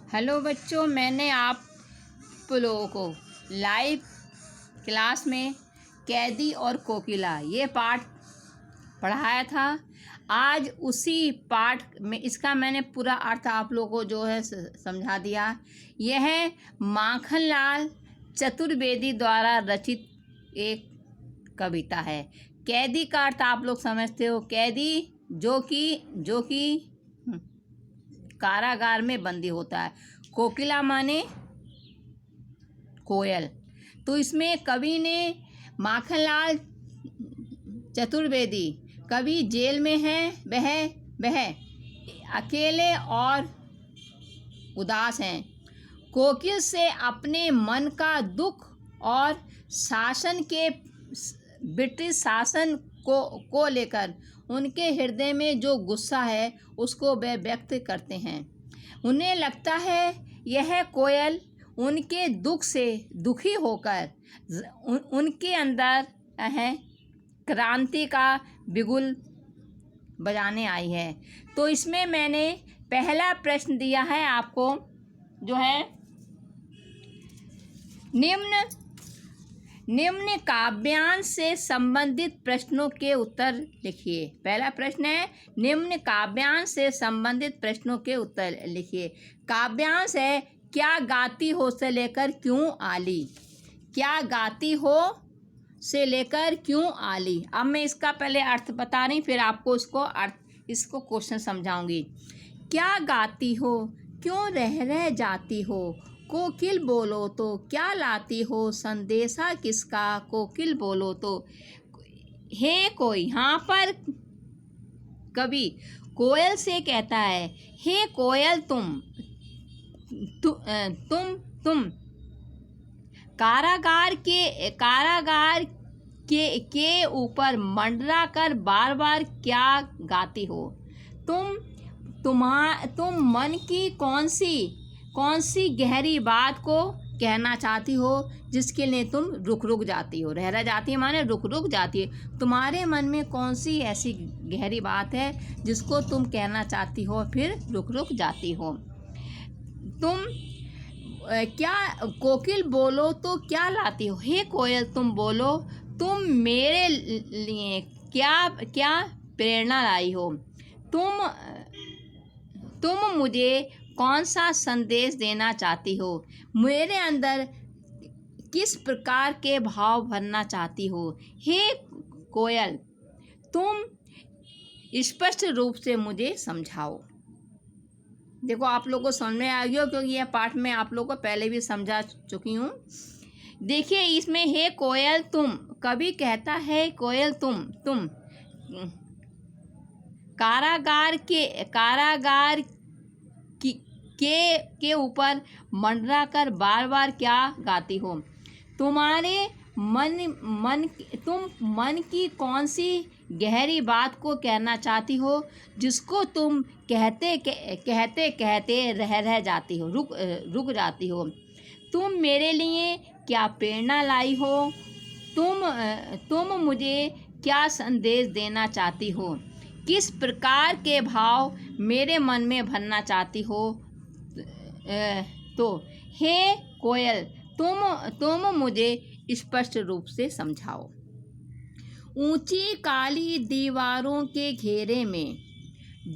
Hello बच्चों, मैंने आप लोगों को लाइव क्लास में कैदी और कोकिला ये पाठ पढ़ाया था। आज उसी पाठ में इसका मैंने पूरा अर्थ आप लोगों को जो है समझा दिया। यह माखनलाल चतुर्वेदी द्वारा रचित एक कविता है। कैदी का अर्थ आप लोग समझते हो, कैदी जो कि कारागार में बंदी होता है। कोकिला माने कोयल। तो इसमें कवि ने माखनलाल चतुर्वेदी कवि जेल में है, वह अकेले और उदास हैं। कोकिल से अपने मन का दुख और शासन के ब्रिटिश शासन को लेकर उनके हृदय में जो गुस्सा है उसको वे व्यक्त करते हैं। उन्हें लगता है यह कोयल उनके दुख से दुखी होकर उनके अंदर है क्रांति का बिगुल बजाने आई है। तो इसमें मैंने पहला प्रश्न दिया है आपको, जो है निम्न काव्यांश से संबंधित प्रश्नों के उत्तर लिखिए। पहला प्रश्न है, निम्न काव्यांश से संबंधित प्रश्नों के उत्तर लिखिए। काव्यांश है, क्या गाती हो से लेकर क्यों आली। क्या गाती हो से लेकर क्यों आली। अब मैं इसका पहले अर्थ बता रही, फिर आपको इसको क्वेश्चन समझाऊंगी। क्या गाती हो, क्यों रह जाती हो, कोकिल बोलो तो क्या लाती हो, संदेशा किसका, कोकिल बोलो तो। हे कोई, यहाँ पर कवि कोयल से कहता है, हे कोयल तुम कारागार के ऊपर मंडरा कर बार बार क्या गाती हो। तुम मन की कौन सी गहरी बात को कहना चाहती हो जिसके लिए तुम रुक जाती हो। रह जाती है माने रुक जाती है। तुम्हारे मन में कौन सी ऐसी गहरी बात है जिसको तुम कहना चाहती हो फिर रुक जाती हो। तुम क्या कोकिल बोलो तो क्या लाती हो। हे कोयल तुम बोलो, तुम मेरे लिए क्या प्रेरणा लाई हो। तुम मुझे कौन सा संदेश देना चाहती हो। मेरे अंदर किस प्रकार के भाव भरना चाहती हो। हे कोयल तुम स्पष्ट रूप से मुझे समझाओ। देखो आप लोगों को समझ में आ गया, क्योंकि यह पाठ में आप लोगों को पहले भी समझा चुकी हूँ। देखिए इसमें हे कोयल तुम, कवि कहता है कोयल तुम कारागार के ऊपर मंडरा कर बार बार क्या गाती हो। तुम्हारे तुम मन की कौन सी गहरी बात को कहना चाहती हो जिसको तुम कहते रह जाती हो, रुक जाती हो। तुम मेरे लिए क्या प्रेरणा लाई हो। तुम मुझे क्या संदेश देना चाहती हो। किस प्रकार के भाव मेरे मन में भरना चाहती हो। तो हे कोयल तुम मुझे स्पष्ट रूप से समझाओ। ऊंची काली दीवारों के घेरे में,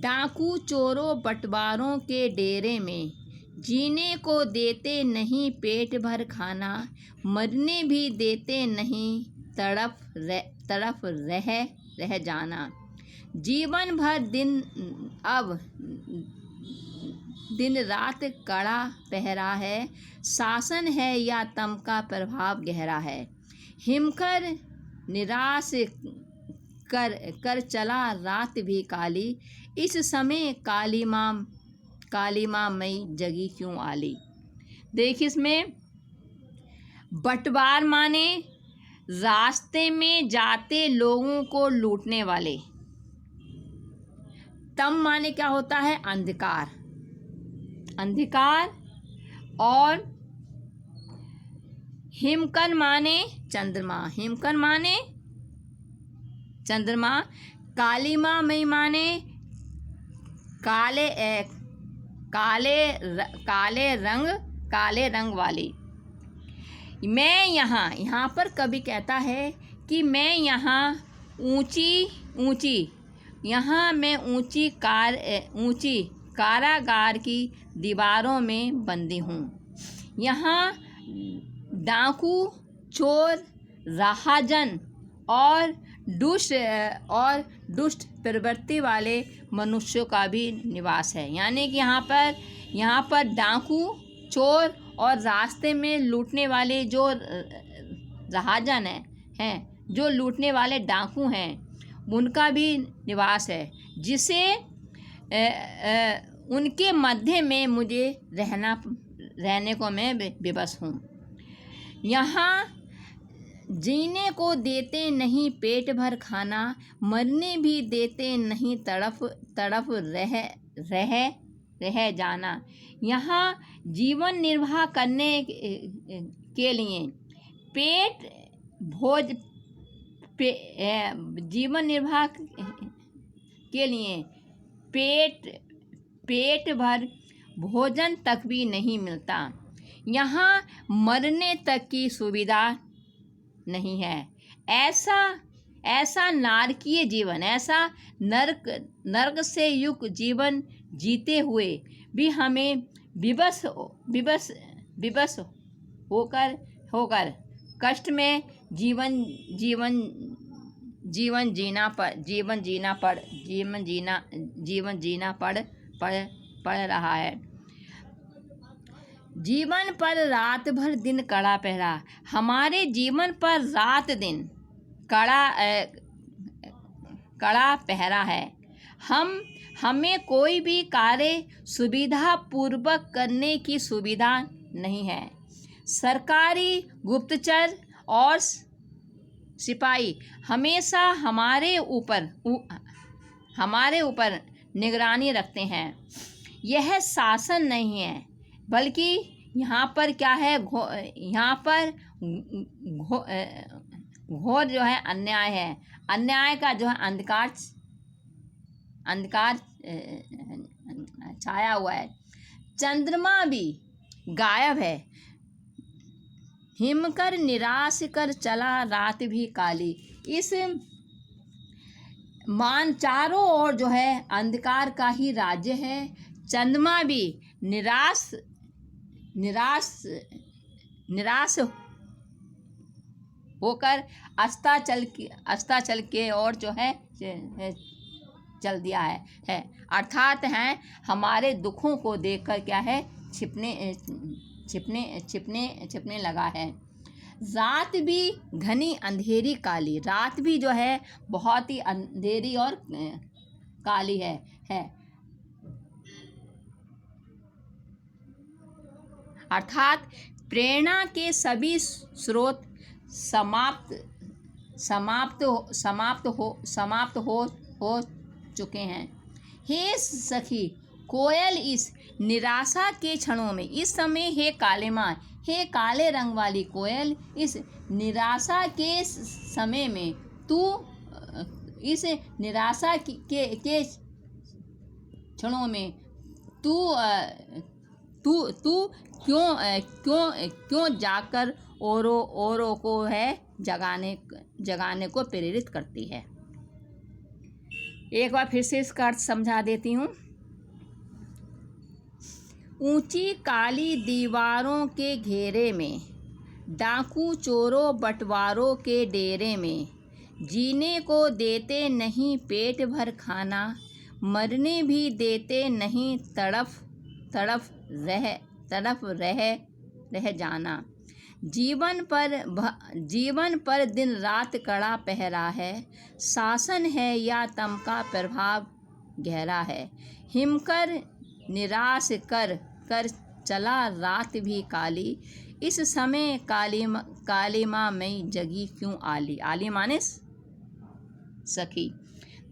डाकू चोरों बटवारों के डेरे में, जीने को देते नहीं पेट भर खाना, मरने भी देते नहीं तड़प रह जाना। जीवन भर दिन रात कड़ा पहरा है, शासन है या तम का प्रभाव गहरा है। हिमकर निराश कर चला रात भी काली, इस समय काली माँ मई जगी क्यों आली। देखिए इसमें बटवार माने रास्ते में जाते लोगों को लूटने वाले। तम माने क्या होता है, अंधकार। और हिमकर माने चंद्रमा। काली माँ मई माने काले रंग वाली। मैं यहाँ पर कवि कहता है कि मैं यहाँ ऊंची यहाँ मैं ऊंची कारागार की दीवारों में बंदी हूँ। यहाँ डाकू, चोर, राहाजन और दुष्ट प्रवृत्ति वाले मनुष्यों का भी निवास है। यानी कि यहाँ पर डाकू, चोर और रास्ते में लूटने वाले जो राहाजन हैं, जो लूटने वाले डाकू हैं, उनका भी निवास है, जिसे उनके मध्य में मुझे रहने को मैं विवश हूँ। यहाँ जीने को देते नहीं पेट भर खाना, मरने भी देते नहीं तड़प रह जाना। यहाँ जीवन निर्वाह करने के लिए जीवन निर्वाह के लिए पेट भर भोजन तक भी नहीं मिलता। यहाँ मरने तक की सुविधा नहीं है। ऐसा नारकीय जीवन, ऐसा नरक से युक्त जीवन जीते हुए भी हमें विवश होकर कष्ट में जीवन जीना पड़ रहा है। जीवन पर रात भर दिन कड़ा पहरा। हमारे जीवन पर रात दिन कड़ा पहरा है। हमें कोई भी कार्य सुविधा पूर्वक करने की सुविधा नहीं है। सरकारी गुप्तचर और सिपाही हमेशा हमारे ऊपर निगरानी रखते हैं। यह शासन नहीं है, बल्कि यहाँ पर क्या है, यहाँ पर घोर जो है अन्याय है। अन्याय का जो है अंधकार छाया हुआ है। चंद्रमा भी गायब है। हिमकर निराश कर चला रात भी काली। इस चारों ओर जो है अंधकार का ही राज्य है। चंद्रमा भी निराश होकर अस्ताचल के ओर जो है चल दिया है। अर्थात है हमारे दुखों को देखकर क्या है छिपने लगा है। रात भी घनी अंधेरी काली। रात भी जो है बहुत ही अंधेरी और काली है। अर्थात प्रेरणा के सभी स्रोत समाप्त हो चुके हैं। हे सखी कोयल इस निराशा के क्षणों में, इस समय हे काले माँ, हे काले रंग वाली कोयल, इस निराशा के समय में तू इस निराशा के क्षणों में तू क्यों जाकर औरों को है जगाने को प्रेरित करती है। एक बार फिर से इसका अर्थ समझा देती हूँ। ऊंची काली दीवारों के घेरे में, डाकू चोरों बंटवारों के डेरे में, जीने को देते नहीं पेट भर खाना, मरने भी देते नहीं तड़प रह जाना। जीवन पर दिन रात कड़ा पहरा है। शासन है या तम का प्रभाव गहरा है। हिमकर निराश कर चला रात भी काली। इस समय काली माँ मैं जगी क्यों आली। आली माने सखी।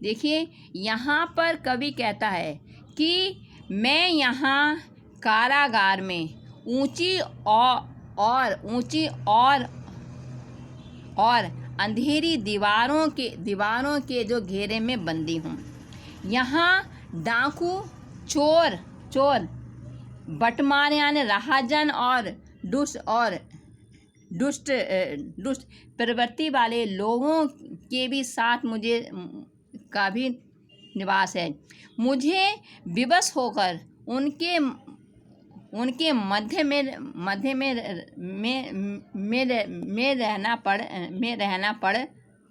देखिए यहाँ पर कवि कहता है कि मैं यहाँ कारागार में ऊंची और अंधेरी दीवारों के जो घेरे में बंदी हूँ। यहाँ डाकू चोर बटमार यानी राहजन और दुष्ट प्रवृत्ति वाले लोगों के भी साथ मुझे का भी निवास है। मुझे विवश होकर उनके मध्य में रहना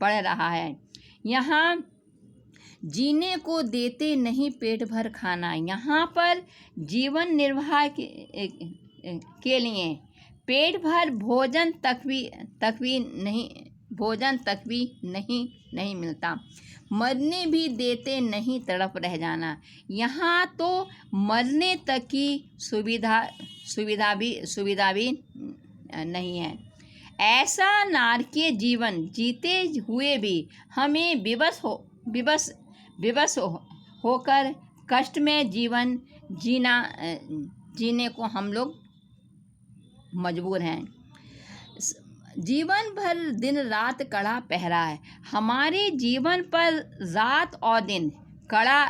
पड़ रहा है। यहाँ जीने को देते नहीं पेट भर खाना। यहाँ पर जीवन निर्वाह के लिए पेट भर भोजन तक भी नहीं मिलता। मरने भी देते नहीं, तड़प रह जाना। यहाँ तो मरने तक की सुविधा भी नहीं है। ऐसा नारकीय जीवन जीते हुए भी हमें विवश होकर कष्ट में जीवन जीने को हम लोग मजबूर हैं। जीवन भर दिन रात कड़ा पहरा है। हमारे जीवन पर रात और दिन कड़ा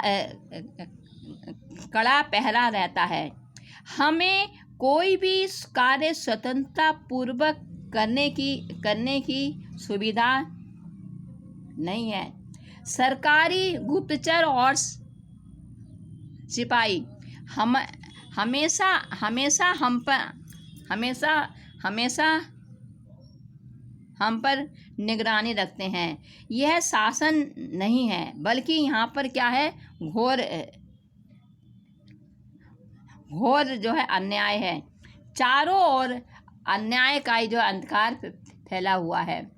पहरा रहता है। हमें कोई भी कार्य स्वतंत्रता पूर्वक करने की सुविधा नहीं है। सरकारी गुप्तचर और सिपाही हमेशा हम पर निगरानी रखते हैं। यह शासन नहीं है, बल्कि यहाँ पर क्या है, घोर जो है अन्याय है। चारों ओर अन्याय का जो अंधकार फैला हुआ है।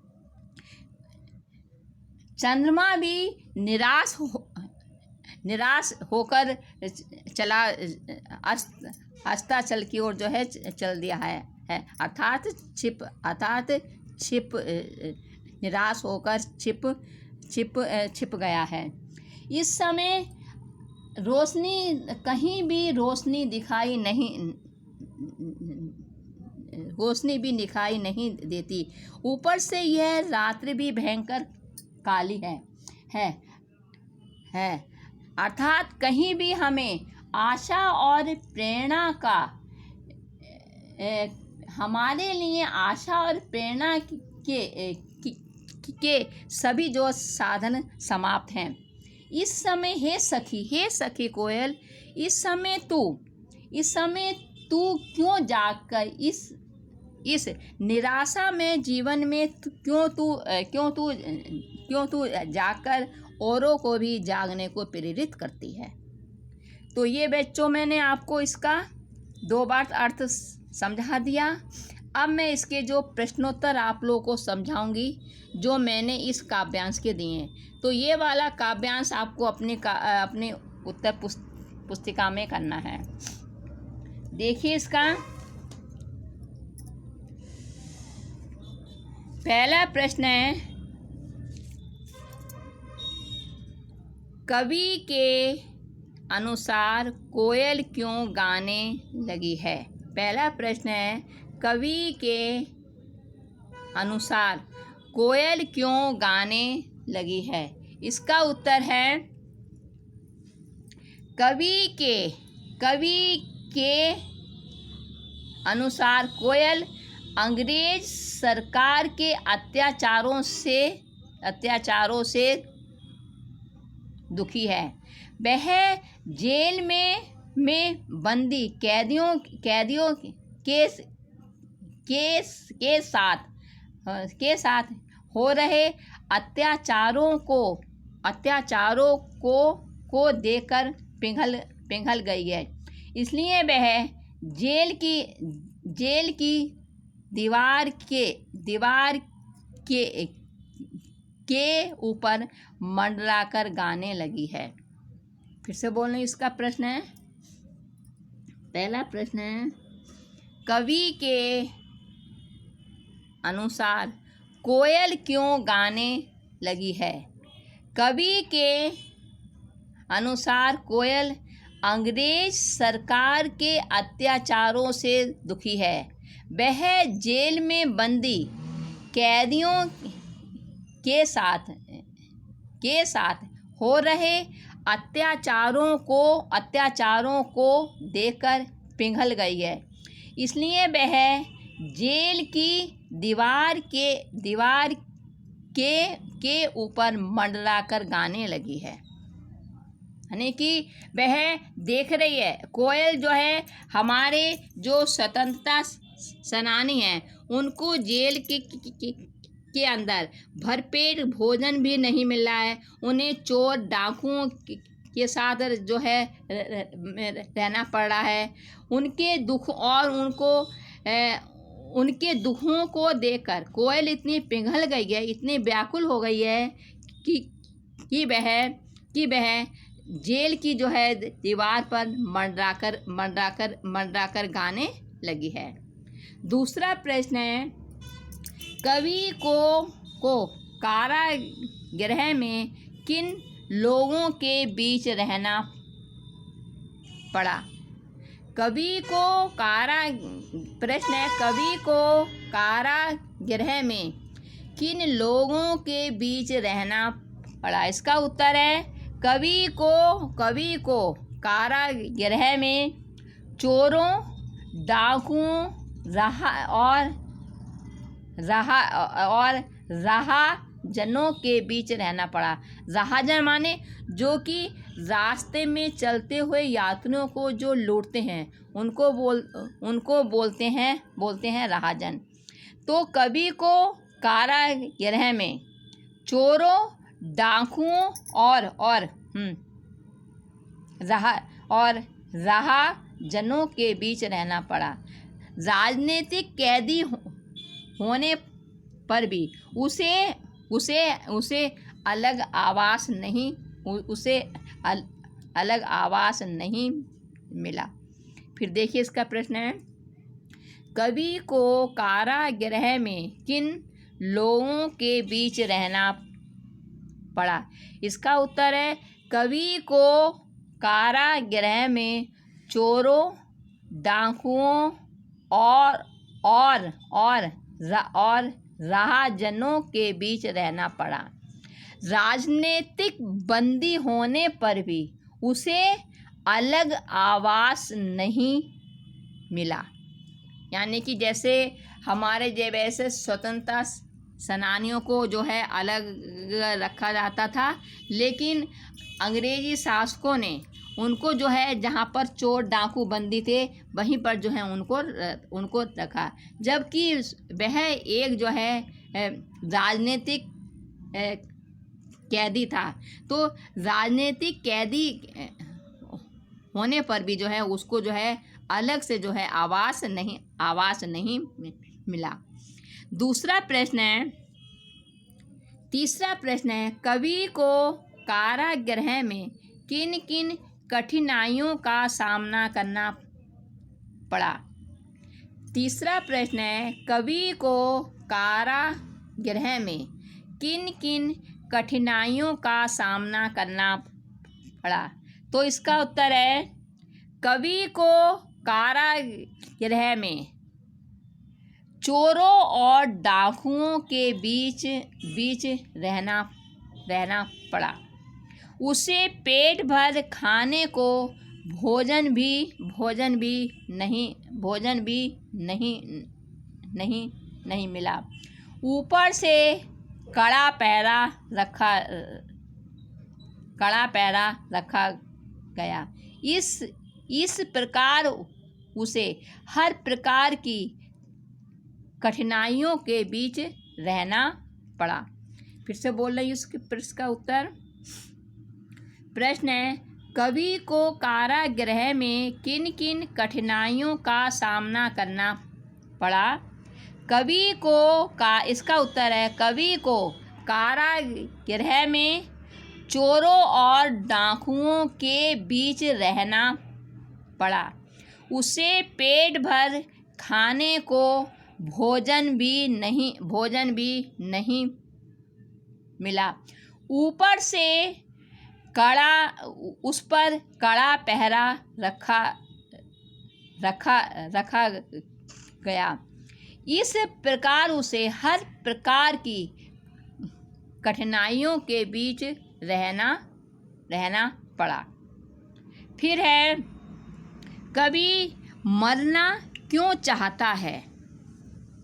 चंद्रमा भी निराश होकर चला अस्ताचल की ओर जो है चल दिया है अर्थात छिप निराश होकर छिप गया है। इस समय कहीं भी रोशनी भी दिखाई नहीं देती। ऊपर से यह रात्रि भी भयंकर काली है अर्थात कहीं भी हमें आशा और प्रेरणा का हमारे लिए आशा और प्रेरणा के सभी जो साधन समाप्त हैं। इस समय हे सखी कोयल, इस समय तू क्यों जागकर इस निराशा में जीवन में क्यों तू जागकर औरों को भी जागने को प्रेरित करती है। तो ये बच्चों मैंने आपको इसका 2 बार अर्थ समझा दिया। अब मैं इसके जो प्रश्नोत्तर आप लोगों को समझाऊंगी जो मैंने इस काव्यांश के दिए। तो ये वाला काव्यांश आपको अपने उत्तर पुस्तिका में करना है। देखिए इसका पहला प्रश्न है, कवि के अनुसार कोयल क्यों गाने लगी है। पहला प्रश्न है, कवि के अनुसार कोयल क्यों गाने लगी है। इसका उत्तर है, कवि के अनुसार कोयल अंग्रेज सरकार के अत्याचारों से दुखी है। वह जेल में बंदी कैदियों के साथ हो रहे अत्याचारों को देखकर पिघल गई है। इसलिए वह जेल की दीवार के ऊपर मंडराकर गाने लगी है। फिर से बोलने इसका प्रश्न है। पहला प्रश्न है, कवि के अनुसार कोयल क्यों गाने लगी है। कवि के अनुसार कोयल अंग्रेज सरकार के अत्याचारों से दुखी है। वह जेल में बंदी कैदियों के साथ हो रहे अत्याचारों को देखकर पिघल गई है, इसलिए वह जेल की दीवार के ऊपर मंडराकर गाने लगी है। यानी कि वह देख रही है, कोयल जो है हमारे जो स्वतंत्रता सेनानी हैं उनको जेल के अंदर भरपेट भोजन भी नहीं मिल रहा है, उन्हें चोर डाकुओं के साथ जो है रहना पड़ रहा है। उनके दुख और उनके दुखों को देखकर कोयल इतनी पिघल गई है, इतनी व्याकुल हो गई है कि वह जेल की जो है दीवार पर मंडराकर गाने लगी है। दूसरा प्रश्न है, कवि को कारागृह में किन लोगों के बीच रहना पड़ा? कवि को कारागृह में किन लोगों के बीच रहना पड़ा? इसका उत्तर है कवि को कारागृह में चोरों, डाकुओं और राहजनों के बीच रहना पड़ा। राहजन माने जो कि रास्ते में चलते हुए यात्रियों को जो लूटते हैं उनको बोलते हैं राहजन। तो कवि को कारागृह में चोरों, डाकुओं और राहजनों के बीच रहना पड़ा। राजनीतिक कैदी होने पर भी उसे अलग आवास नहीं मिला। फिर देखिए इसका प्रश्न है, कवि को कारागृह में किन लोगों के बीच रहना पड़ा? इसका उत्तर है कवि को कारागृह में चोरों, डाकुओं और राहजनों के बीच रहना पड़ा। राजनीतिक बंदी होने पर भी उसे अलग आवास नहीं मिला। यानी कि जैसे हमारे वैसे स्वतंत्रता सेनानियों को जो है अलग रखा जाता था, लेकिन अंग्रेजी शासकों ने उनको जो है जहाँ पर चोर डाकू बंदी थे वहीं पर जो है उनको रखा, जबकि वह एक जो है राजनीतिक कैदी था। तो राजनीतिक कैदी होने पर भी जो है उसको जो है अलग से जो है आवास नहीं मिला। तीसरा प्रश्न है, कवि को कारागृह में किन किन कठिनाइयों का सामना करना पड़ा? तीसरा प्रश्न है, कवि को कारागृह में किन किन कठिनाइयों का सामना करना पड़ा? तो इसका उत्तर है कवि को कारागृह में चोरों और डाकुओं के बीच रहना पड़ा। उसे पेट भर खाने को भोजन भी नहीं मिला। ऊपर से कड़ा पहरा रखा गया। इस प्रकार उसे हर प्रकार की कठिनाइयों के बीच रहना पड़ा। फिर से बोल रही हूँ उसके प्रश्न का उत्तर। प्रश्न है, कवि को कारागृह में किन किन कठिनाइयों का सामना करना पड़ा? इसका उत्तर है कवि को कारागृह में चोरों और डाकुओं के बीच रहना पड़ा। उसे पेट भर खाने को भोजन भी नहीं मिला। ऊपर से उस पर कड़ा पहरा रखा गया। इस प्रकार उसे हर प्रकार की कठिनाइयों के बीच रहना पड़ा। फिर है, कवि मरना क्यों चाहता है?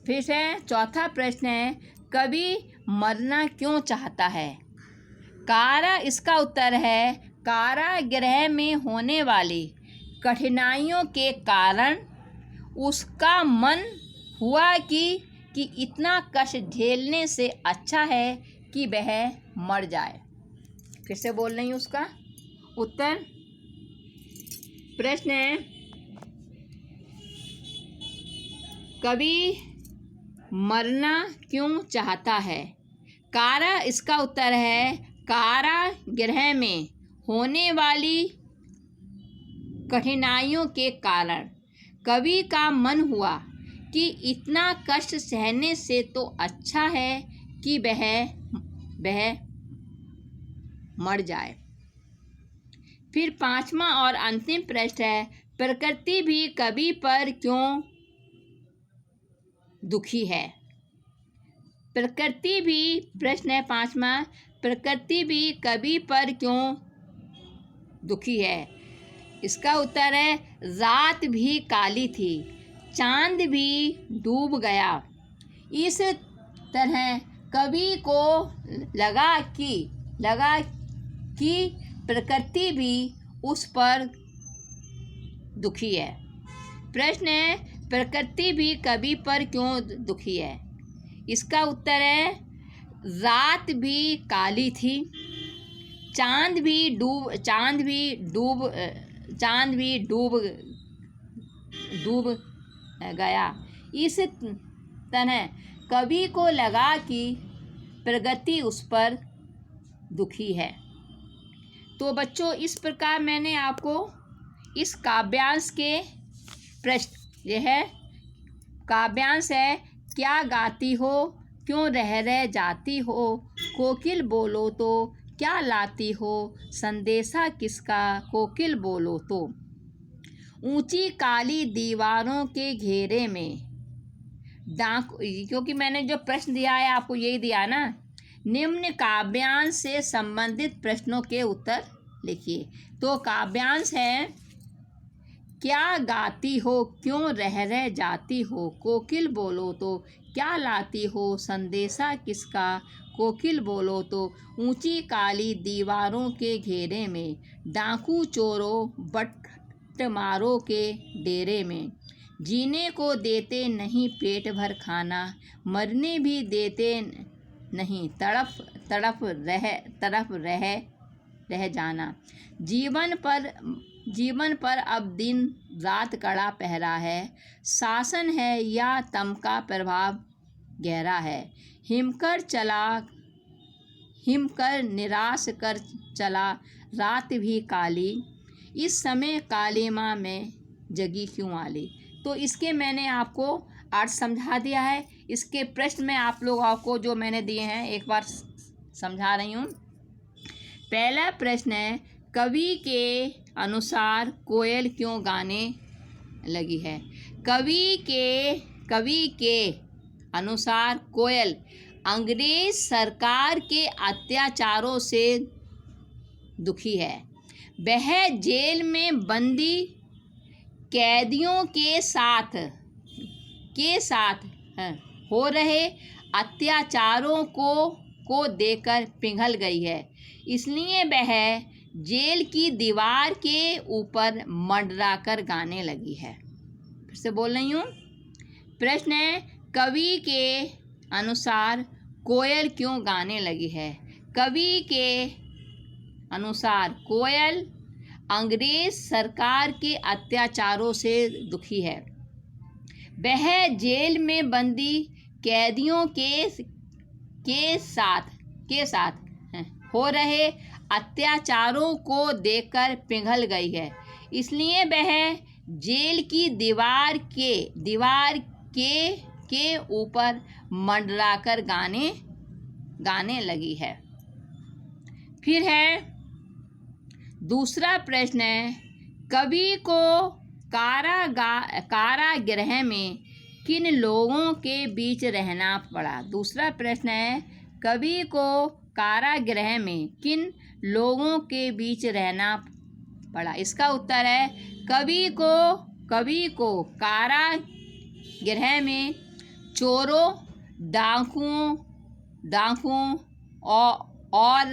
फिर से चौथा प्रश्न है, कवि मरना क्यों चाहता है? इसका उत्तर है, कारागृह में होने वाली कठिनाइयों के कारण उसका मन हुआ कि इतना कष्ट झेलने से अच्छा है कि वह मर जाए। फिर से बोल रही हूँ उसका उत्तर। प्रश्न है, कवि मरना क्यों चाहता है? इसका उत्तर है, कारागृह में होने वाली कठिनाइयों के कारण कवि का मन हुआ कि इतना कष्ट सहने से तो अच्छा है कि वह मर जाए। फिर पांचवा और अंतिम प्रश्न है, प्रकृति भी कवि पर क्यों दुखी है? प्रकृति भी, प्रश्न है पांचवा, प्रकृति भी कवि पर क्यों दुखी है? इसका उत्तर है, रात भी काली थी, चांद भी डूब गया। इस तरह कवि को लगा कि प्रकृति भी उस पर दुखी है। प्रश्न है, प्रकृति भी कवि पर क्यों दुखी है? इसका उत्तर है, रात भी काली थी, चांद भी डूब गया। इस तरह कवि को लगा कि प्रकृति उस पर दुखी है। तो बच्चों, इस प्रकार मैंने आपको इस काव्यांश के प्रश्न, यह है काव्यांश है, क्या गाती हो, क्यों रह जाती हो, कोकिल बोलो तो क्या लाती हो, संदेशा किसका, कोकिल बोलो तो। ऊंची काली दीवारों के घेरे में क्योंकि मैंने जो प्रश्न दिया है आपको यही दिया ना। निम्न काव्यांश से संबंधित प्रश्नों के उत्तर लिखिए। तो काव्यांश है, क्या गाती हो, क्यों रह जाती हो, कोकिल बोलो तो क्या लाती हो, संदेशा किसका, कोकिल बोलो तो। ऊंची काली दीवारों के घेरे में, डाकू चोरों बटमारों के डेरे में, जीने को देते नहीं पेट भर खाना, मरने भी देते नहीं, तड़प रह जाना। जीवन पर अब दिन रात कड़ा पहरा है, शासन है या तम का प्रभाव गहरा है। हिमकर निराश कर चला रात भी काली, इस समय काली माँ में जगी क्यों आली। तो इसके मैंने आपको अर्थ समझा दिया है। इसके प्रश्न में आप लोगों को जो मैंने दिए हैं एक बार समझा रही हूँ। पहला प्रश्न है, कवि के अनुसार कोयल क्यों गाने लगी है? कवि के अनुसार कोयल अंग्रेज सरकार के अत्याचारों से दुखी है। वह जेल में बंदी कैदियों के साथ हो रहे अत्याचारों को देखकर पिघल गई है, इसलिए वह जेल की दीवार के ऊपर मंडराकर गाने लगी है। फिर से बोल रही हूँ। प्रश्न है, कवि के अनुसार कोयल क्यों गाने लगी है? कवि के अनुसार कोयल अंग्रेज सरकार के अत्याचारों से दुखी है। वह जेल में बंदी कैदियों के साथ हो रहे अत्याचारों को देखकर पिघल गई है, इसलिए वह जेल की दीवार के ऊपर मंडराकर गाने लगी है। फिर है दूसरा प्रश्न है, कवि को कारागृह में किन लोगों के बीच रहना पड़ा? दूसरा प्रश्न है, कवि को कारागृह में किन लोगों के बीच रहना पड़ा? इसका उत्तर है, कवि को कवि को कारागृह में चोरों, डाकुओं और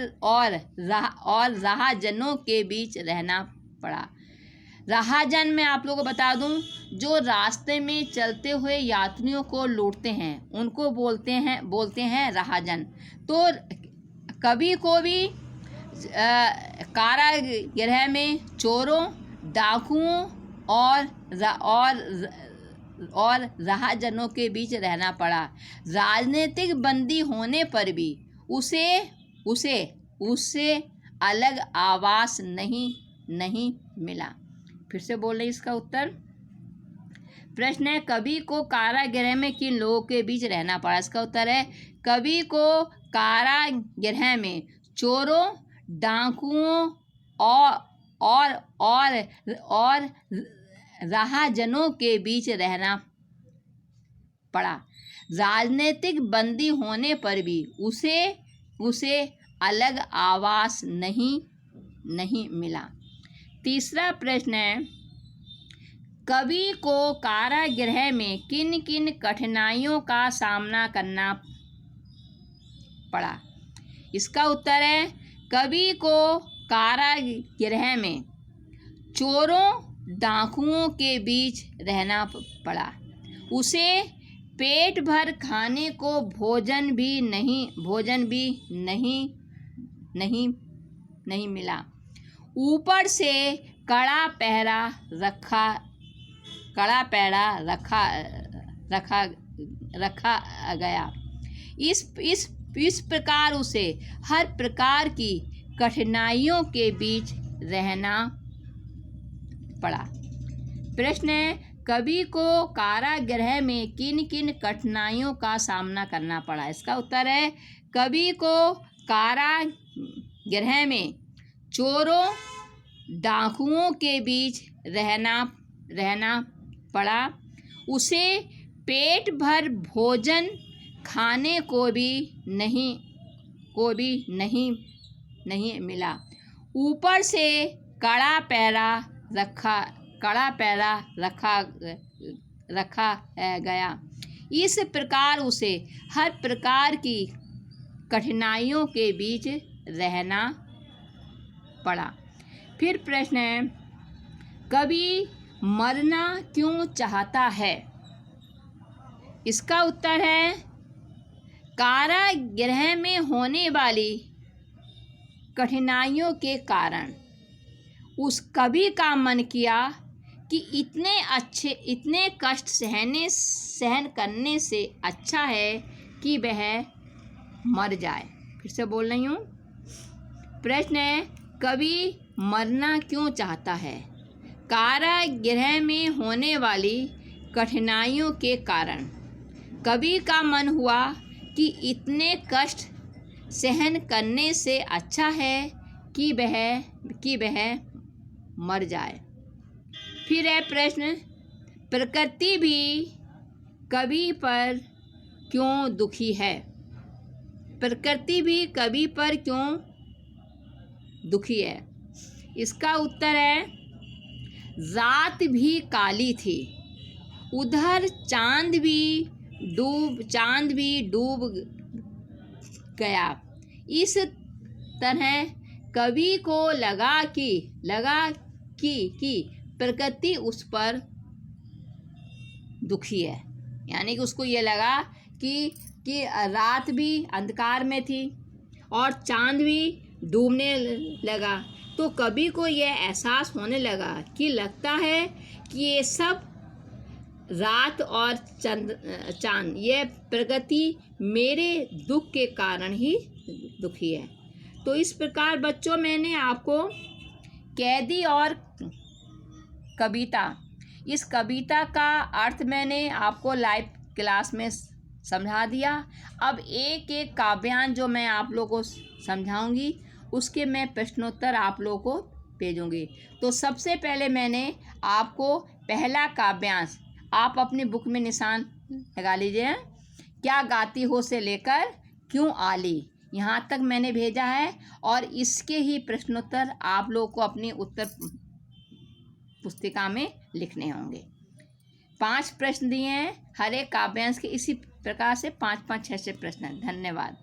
राहजनों के बीच रहना पड़ा। राहजन मैं आप लोगों को बता दूं, जो रास्ते में चलते हुए यात्रियों को लूटते हैं उनको बोलते हैं राहजन। तो कवि को भी कारागृह में चोरों, डाकुओं और राहजनों के बीच रहना पड़ा। राजनीतिक बंदी होने पर भी उसे अलग आवास नहीं मिला। फिर से बोल रहे इसका उत्तर। प्रश्न है, कवि को कारागृह में किन लोगों के बीच रहना पड़ा? इसका उत्तर है, कवि को कारागृह में चोरों, डाकुओं और राहजनों के बीच रहना पड़ा। राजनीतिक बंदी होने पर भी उसे अलग आवास नहीं मिला। तीसरा प्रश्न है, कवि को कारागृह में किन किन कठिनाइयों का सामना करना पड़ा? इसका उत्तर है, कवि को कारागृह में चोरों, डाकुओं के बीच रहना पड़ा। उसे पेट भर खाने को भोजन भी नहीं मिला। ऊपर से कड़ा पहरा रखा गया। इस प्रकार उसे हर प्रकार की कठिनाइयों के बीच रहना पड़ा। प्रश्न है, कवि को कारागृह में किन किन कठिनाइयों का सामना करना पड़ा? इसका उत्तर है, कवि को कारागृह में चोरों, डाकुओं के बीच रहना पड़ा। उसे पेट भर भोजन खाने को भी नहीं मिला। ऊपर से कड़ा पहरा रखा गया। इस प्रकार उसे हर प्रकार की कठिनाइयों के बीच रहना पड़ा। फिर प्रश्न है, कवि मरना क्यों चाहता है? इसका उत्तर है, कारागृह में होने वाली कठिनाइयों के कारण उस कवि का मन किया कि इतने कष्ट सहन करने से अच्छा है कि वह मर जाए। फिर से बोल रही हूँ। प्रश्न है, कवि मरना क्यों चाहता है? कारागृह में होने वाली कठिनाइयों के कारण कवि का मन हुआ कि इतने कष्ट सहन करने से अच्छा है कि वह मर जाए। फिर है प्रश्न, प्रकृति भी कवि पर क्यों दुखी है? प्रकृति भी कवि पर क्यों दुखी है? इसका उत्तर है, रात भी काली थी, उधर चांद भी डूब गया। इस तरह कवि को लगा कि प्रकृति उस पर दुखी है। यानी कि उसको ये लगा कि रात भी अंधकार में थी और चांद भी डूबने लगा। तो कवि को यह एहसास होने लगा कि लगता है कि ये सब रात और चांद यह प्रकृति मेरे दुख के कारण ही दुखी है। तो इस प्रकार बच्चों मैंने आपको कैदी और कविता, इस कविता का अर्थ मैंने आपको लाइव क्लास में समझा दिया। अब एक एक काव्यांश जो मैं आप लोगों को समझाऊंगी उसके मैं प्रश्नोत्तर आप लोगों को भेजूंगी। तो सबसे पहले मैंने आपको पहला काव्यांश आप अपनी बुक में निशान लगा लीजिए। क्या गाती हो से लेकर क्यों आली, यहाँ तक मैंने भेजा है और इसके ही प्रश्नोत्तर आप लोगों को अपनी उत्तर पुस्तिका में लिखने होंगे। 5 प्रश्न दिए हैं, हर एक काव्यांश के इसी प्रकार से 5-5, 6-6 प्रश्न हैं। धन्यवाद।